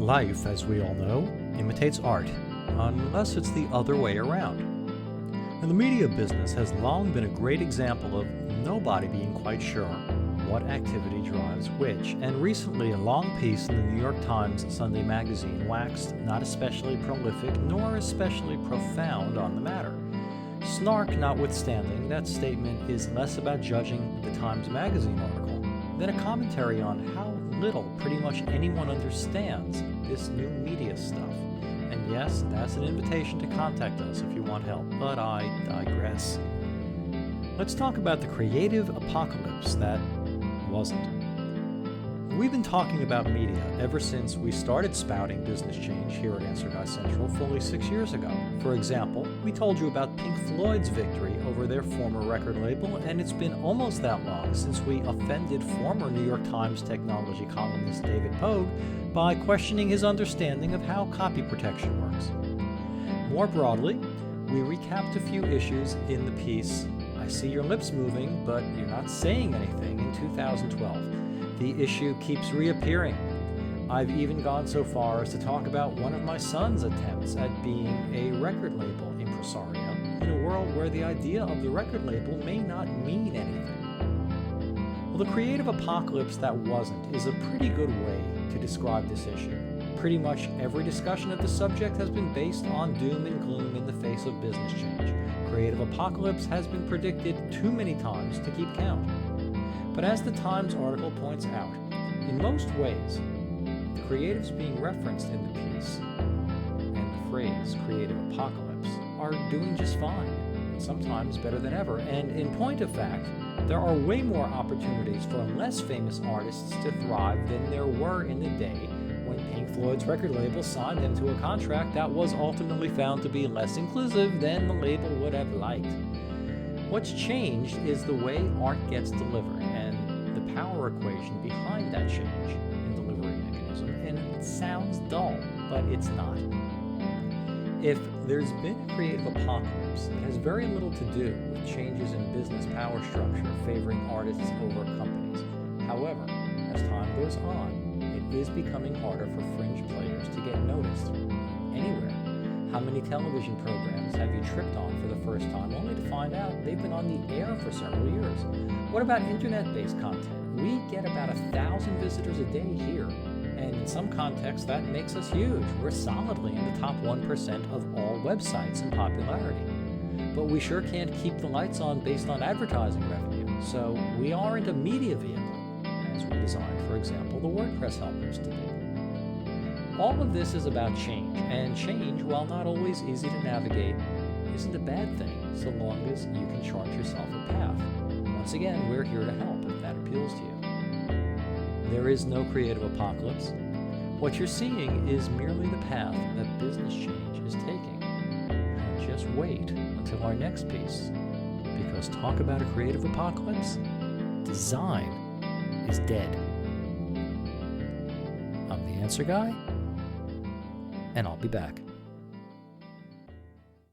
Life, as we all know, imitates art, unless it's the other way around. And the media business has long been a great example of nobody being quite sure what activity drives which, and recently a long piece in the New York Times Sunday magazine waxed not especially prolific nor especially profound on the matter. Snark notwithstanding, that statement is less about judging the Times magazine article than a commentary on how little pretty much anyone understands this new media stuff. And yes, that's an invitation to contact us if you want help, but I digress. Let's talk about the creative apocalypse that wasn't. We've been talking about media ever since we started spouting business change here at Answer Guy Central fully 6 years ago. For example, we told you about Pink Floyd's victory over their former record label, and it's been almost that long since we offended former New York Times technology columnist David Pogue by questioning his understanding of how copy protection works. More broadly, we recapped a few issues in the piece I See Your Lips Moving, But You're Not Saying Anything in 2012. The issue keeps reappearing. I've even gone so far as to talk about one of my son's attempts at being a record label impresario in a world where the idea of the record label may not mean anything. Well, the creative apocalypse that wasn't is a pretty good way to describe this issue. Pretty much every discussion of the subject has been based on doom and gloom in the face of business change. Creative apocalypse has been predicted too many times to keep count. But as the Times article points out, in most ways, the creatives being referenced in the piece and the phrase creative apocalypse are doing just fine, sometimes better than ever. And in point of fact, there are way more opportunities for less famous artists to thrive than there were in the day when Pink Floyd's record label signed them to a contract that was ultimately found to be less inclusive than the label would have liked. What's changed is the way art gets delivered and the power equation behind that change in delivery mechanism. And it sounds dull, but it's not. If there's been a creative apocalypse, it has very little to do with changes in business power structure favoring artists over companies. However, as time goes on, it is becoming harder for fringe players to get noticed anywhere. How many television programs have you tripped on for the first time only to find out they've been on the air for several years? What about internet-based content? We get about 1,000 visitors a day here, and in some contexts that makes us huge. We're solidly in the top 1% of all websites in popularity. But we sure can't keep the lights on based on advertising revenue, so we aren't a media vehicle, as we designed, for example, the WordPress helpers to be. All of this is about change, and change, while not always easy to navigate, isn't a bad thing so long as you can chart yourself a path. Once again, we're here to help if that appeals to you. There is no creative apocalypse. What you're seeing is merely the path that business change is taking. And just wait until our next piece, because talk about a creative apocalypse, design is dead. I'm the Answer Guy, and I'll be back.